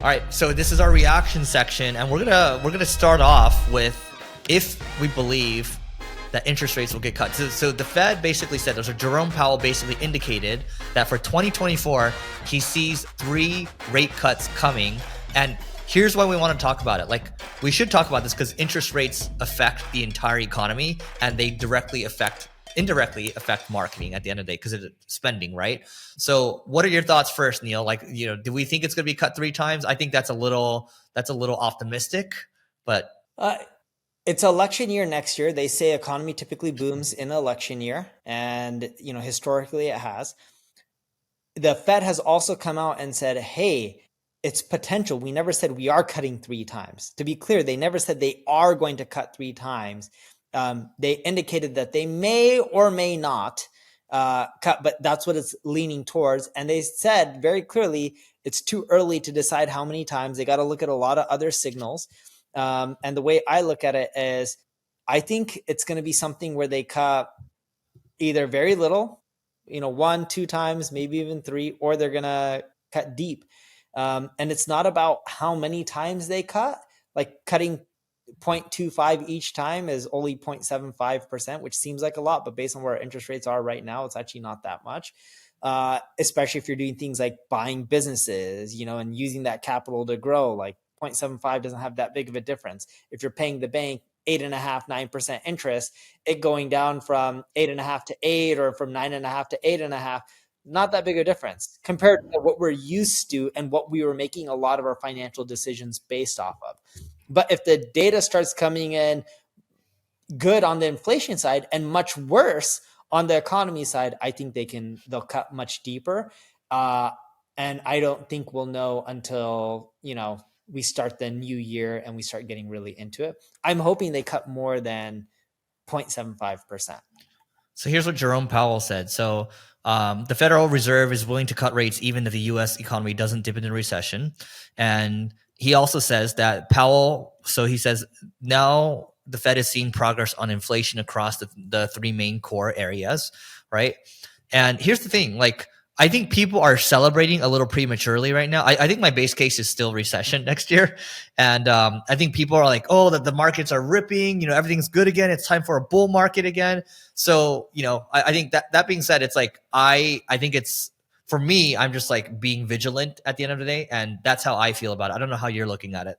All right, so this is our reaction section, and we're gonna start off with if we believe that interest rates will get cut. So the Fed basically said, Jerome Powell basically indicated that for 2024, he sees 3 rate cuts coming. And here's why we want to talk about it. Like, we should talk about this because interest rates affect the entire economy, and they indirectly affect marketing at the end of the day because it's spending, right? So what are your thoughts first, Neil? Like, do we think it's going to be cut 3 times? I think that's a little optimistic, but it's election year next year. They say economy typically booms in election year, and historically it has. The Fed has also come out and said, hey, it's potential. We never said we are cutting 3 times. To be clear, they never said they are going to cut 3 times. They indicated that they may or may not cut, but that's what it's leaning towards. And they said very clearly it's too early to decide how many times. They got to look at a lot of other signals. And the way I look at it is, I think it's going to be something where they cut either very little, 1, 2 times, maybe even 3, or they're going to cut deep. And it's not about how many times they cut. Like cutting 0.25 each time is only 0.75%, which seems like a lot, but based on where interest rates are right now, it's actually not that much. Especially if you're doing things like buying businesses, and using that capital to grow. Like 0.75 doesn't have that big of a difference. If you're paying the bank 8.5%, 9% interest, it going down from 8.5 to 8 or from 9.5 to 8.5, not that big a difference compared to what we're used to and what we were making a lot of our financial decisions based off of. But if the data starts coming in good on the inflation side and much worse on the economy side, I think they'll cut much deeper. And I don't think we'll know until, we start the new year and we start getting really into it. I'm hoping they cut more than 0.75%. So here's what Jerome Powell said. So the Federal Reserve is willing to cut rates even if the U.S. economy doesn't dip into recession. And he also says that he says now the Fed is seeing progress on inflation across the 3 main core areas, right? And here's the thing, like, I think people are celebrating a little prematurely right now. I think my base case is still recession next year. And I think people are like, oh, the markets are ripping, everything's good again. It's time for a bull market again. So, I think that being said, it's like, I think it's, for me, I'm just like being vigilant at the end of the day. And that's how I feel about it. I don't know how you're looking at it.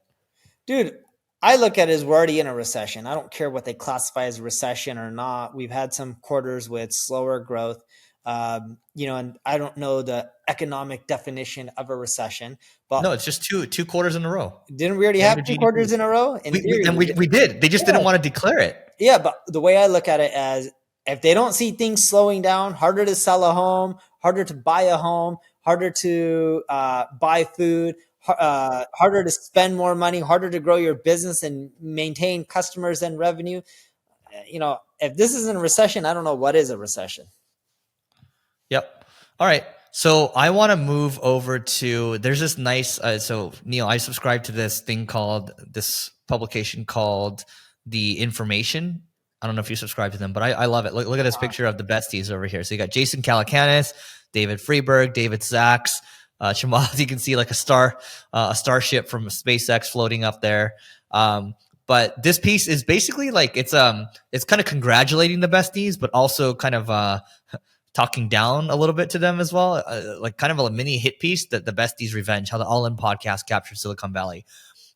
Dude, I look at it as we're already in a recession. I don't care what they classify as a recession or not. We've had some quarters with slower growth. And I don't know the economic definition of a recession, but no, it's just two quarters in a row. Didn't we already have 2 quarters in a row? We did. They just didn't want to declare it. Yeah, but the way I look at it as, if they don't see things slowing down, harder to sell a home, harder to buy a home, harder to buy food, harder to spend more money, harder to grow your business and maintain customers and revenue. If this isn't a recession, I don't know what is a recession. Yep. All right. So I want to move over to, there's this nice, so Neil, I subscribe to this publication called The Information. I don't know if you subscribe to them, but I love it. Look at this picture of the besties over here. So you got Jason Calacanis, David Freeberg, David Sachs, Chamath. You can see like a starship from SpaceX floating up there. But this piece is basically like, it's kind of congratulating the besties, but also kind of talking down a little bit to them as well, like kind of a mini hit piece, that the Besties Revenge, how the All In podcast captured Silicon Valley.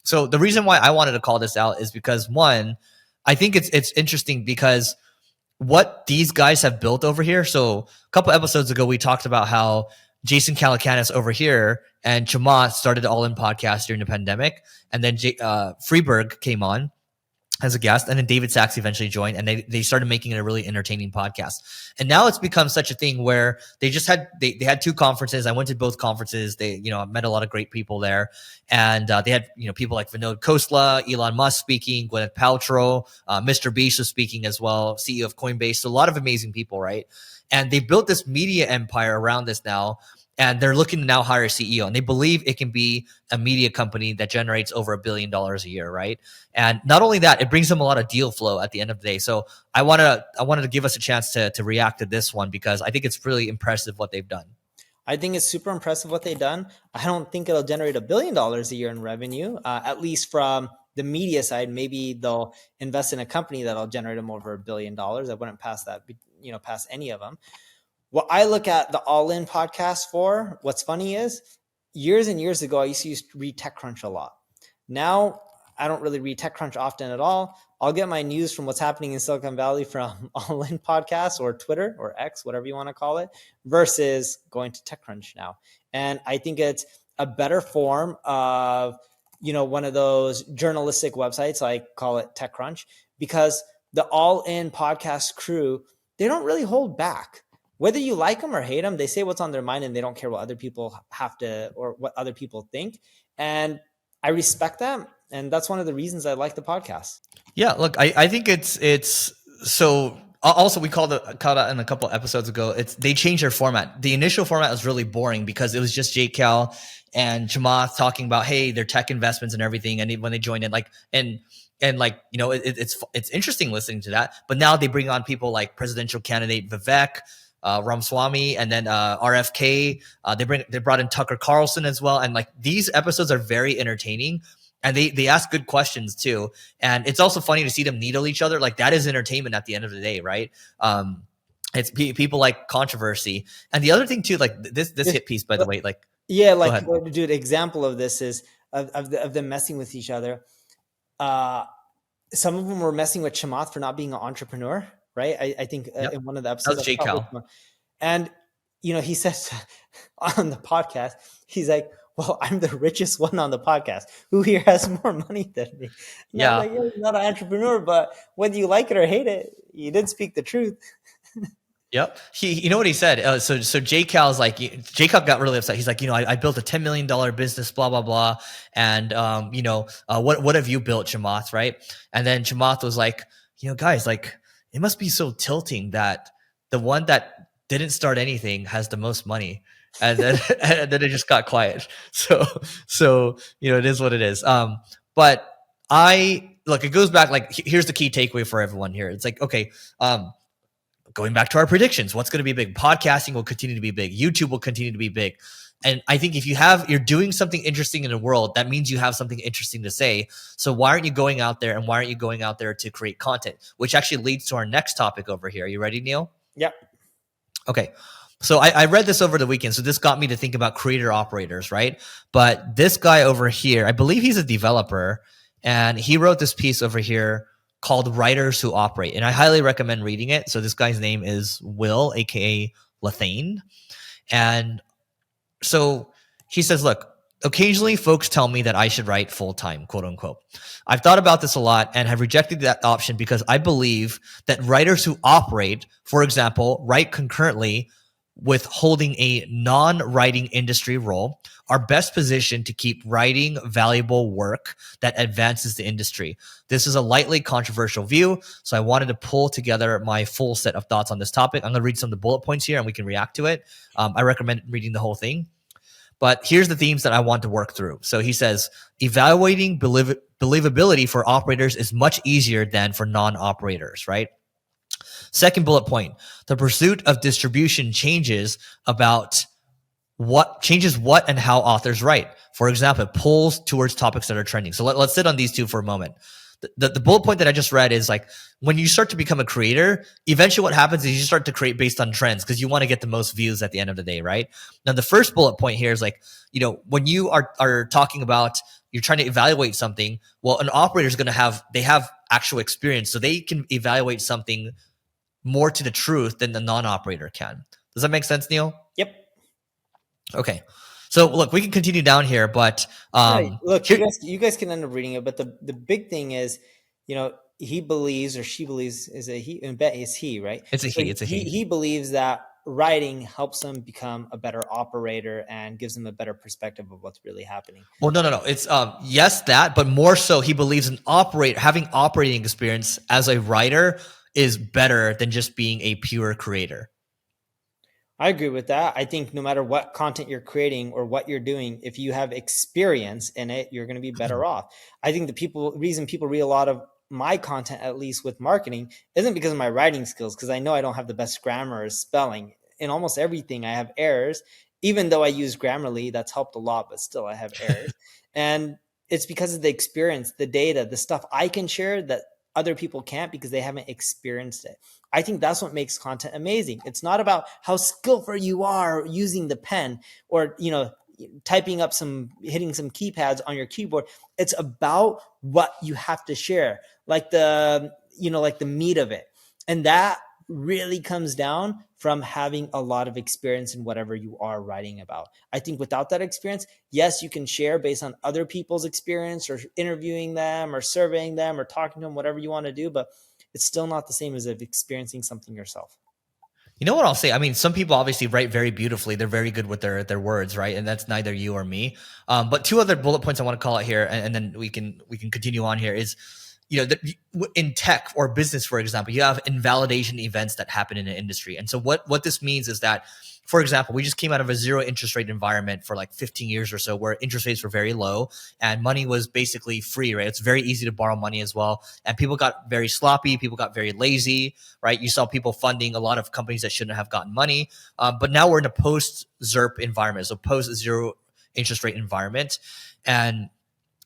So the reason why I wanted to call this out is because, one, I think it's interesting because what these guys have built over here. So a couple episodes ago, we talked about how Jason Calacanis over here and Chamath started the All In podcast during the pandemic, and then Freeberg came on as a guest, and then David Sachs eventually joined, and they started making it a really entertaining podcast. And now it's become such a thing where they had 2 conferences. I went to both conferences. They, I met a lot of great people there, and they had, people like Vinod Khosla, Elon Musk speaking, Gwyneth Paltrow, Mr. Beast was speaking as well, CEO of Coinbase. So a lot of amazing people, right? And they built this media empire around this now. And they're looking to now hire a CEO, and they believe it can be a media company that generates over $1 billion a year, right? And not only that, it brings them a lot of deal flow at the end of the day. So I wanted to give us a chance to react to this one because I think it's really impressive what they've done. I think it's super impressive what they've done. I don't think it'll generate $1 billion a year in revenue, at least from the media side. Maybe they'll invest in a company that'll generate them over $1 billion. I wouldn't pass that, pass any of them. What I look at the All In podcast for, what's funny is years and years ago, I used to read TechCrunch a lot. Now I don't really read TechCrunch often at all. I'll get my news from what's happening in Silicon Valley from All In podcasts or Twitter or X, whatever you want to call it, versus going to TechCrunch now. And I think it's a better form of, one of those journalistic websites, like call it TechCrunch, because the All In podcast crew, they don't really hold back. Whether you like them or hate them, they say what's on their mind and they don't care what other people have to or what other people think. And I respect them. And that's one of the reasons I like the podcast. Yeah, look, I think it's so. Also, we called out in a couple episodes ago. They changed their format. The initial format was really boring because it was just Jake Cal and Chamath talking about, hey, their tech investments and everything. And when they joined in, it's interesting listening to that. But now they bring on people like presidential candidate Vivek, Ramaswamy, and then RFK. They brought in Tucker Carlson as well, and like these episodes are very entertaining. And they ask good questions too. And it's also funny to see them needle each other. Like that is entertainment at the end of the day, right? It's people like controversy. And the other thing too, like this hit piece, by the way, like, yeah, like dude, example of this is of them messing with each other. Some of them were messing with Chamath for not being an entrepreneur, right? I think in one of the episodes, that was Jake Cal. And he says on the podcast, he's like, well, I'm the richest one on the podcast. Who here has more money than me? Yeah. Like, you're not an entrepreneur, but whether you like it or hate it, you did speak the truth. Yep. You know what he said? So Jake Cal's like, Jake Cal got really upset. He's like, I built a $10 million business, blah, blah, blah. And, what have you built, Chamath? Right. And then Chamath was like, guys, like it must be so tilting that the one that didn't start anything has the most money. And then, and then it just got quiet. So, it is what it is. But it goes back, like, here's the key takeaway for everyone here. It's like, okay, going back to our predictions, what's going to be big? Podcasting will continue to be big. YouTube will continue to be big. And I think if you're doing something interesting in the world, that means you have something interesting to say. So why aren't you going out there, and why aren't you going out there to create content? Which actually leads to our next topic over here. You ready, Neil? Yep. Okay. So I read this over the weekend. So this got me to think about creator operators, right? But this guy over here, I believe he's a developer, and he wrote this piece over here called Writers Who Operate. And I highly recommend reading it. So this guy's name is Will, aka Lathane. And so he says, look, occasionally folks tell me that I should write full-time, quote unquote. I've thought about this a lot and have rejected that option because I believe that writers who operate, for example, write concurrently with holding a non-writing industry role, are best positioned to keep writing valuable work that advances the industry. This is a lightly controversial view, so I wanted to pull together my full set of thoughts on this topic. I'm going to read some of the bullet points here and we can react to it. I recommend reading the whole thing. But here's the themes that I want to work through. So he says, evaluating believability for operators is much easier than for non-operators, right? Second bullet point, the pursuit of distribution changes what and how authors write. For example, it pulls towards topics that are trending. So let's sit on these two for a moment. The bullet point that I just read is like, when you start to become a creator, eventually what happens is you start to create based on trends because you want to get the most views at the end of the day, right? Now, the first bullet point here is like, when you are talking about, you're trying to evaluate something, well, an operator is going to they have actual experience, so they can evaluate something more to the truth than the non-operator can. Does that make sense, Neil? Yep. Okay. So look, we can continue down here, but look, you guys can end up reading it, but the big thing is, he believes, or she believes, is a he, and bet is he, right? It's a he. It's a he. He believes that writing helps them become a better operator and gives them a better perspective of what's really happening. Well, no. It's yes, that, but more so, he believes having operating experience as a writer is better than just being a pure creator. I agree with that. I think no matter what content you're creating or what you're doing, if you have experience in it, you're going to be better off. I think the reason people read a lot of my content, at least with marketing, isn't because of my writing skills, because I know I don't have the best grammar or spelling. In almost everything, I have errors. even though I use Grammarly, that's helped a lot, but still I have errors. And it's because of the experience, the data, the stuff I can share that other people can't because they haven't experienced it. I think that's what makes content amazing. It's not about how skillful you are using the pen or, typing up hitting some keypads on your keyboard. It's about what you have to share, like the meat of it. And that really comes down from having a lot of experience in whatever you are writing about. I think without that experience, yes, you can share based on other people's experience or interviewing them or surveying them or talking to them, whatever you want to do, but it's still not the same as experiencing something yourself. You know what I'll say? I mean, some people obviously write very beautifully. They're very good with their words, right? And that's neither you or me. But two other bullet points I want to call out here, and then we can continue on here is, in tech or business, for example, you have invalidation events that happen in an industry. And so what this means is that, for example, we just came out of a zero interest rate environment for like 15 years or so, where interest rates were very low and money was basically free, right? It's very easy to borrow money as well. And people got very sloppy. People got very lazy, right? You saw people funding a lot of companies that shouldn't have gotten money. But now we're in a post-ZIRP environment, so post-zero interest rate environment. And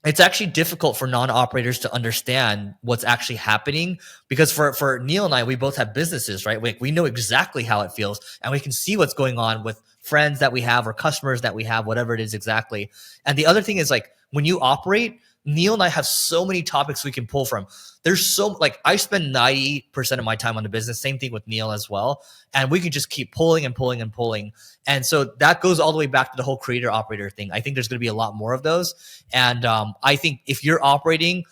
it's actually difficult for non-operators to understand what's actually happening, because for Neil and I, we both have businesses, right? We know exactly how it feels, and we can see what's going on with friends that we have or customers that we have, whatever it is exactly. And the other thing is, like, when you operate, Neil and I have so many topics we can pull from. There's so, like, I spend 90% of my time on the business. Same thing with Neil as well. And we can just keep pulling and pulling and pulling. And so that goes all the way back to the whole creator operator thing. I think there's going to be a lot more of those. And I think if you're operating,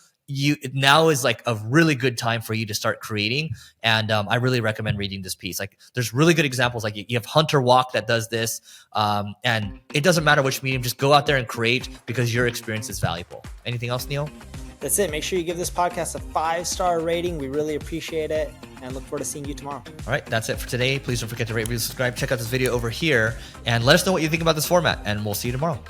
now is like a really good time for you to start creating. And I really recommend reading this piece. Like, there's really good examples. Like, you have Hunter Walk that does this. And it doesn't matter which medium, just go out there and create, because your experience is valuable. Anything else, Neil? That's it. Make sure you give this podcast a 5-star rating. We really appreciate it, and look forward to seeing you tomorrow. All right, that's it for today. Please don't forget to rate, review, subscribe. Check out this video over here, and let us know what you think about this format, and we'll see you tomorrow.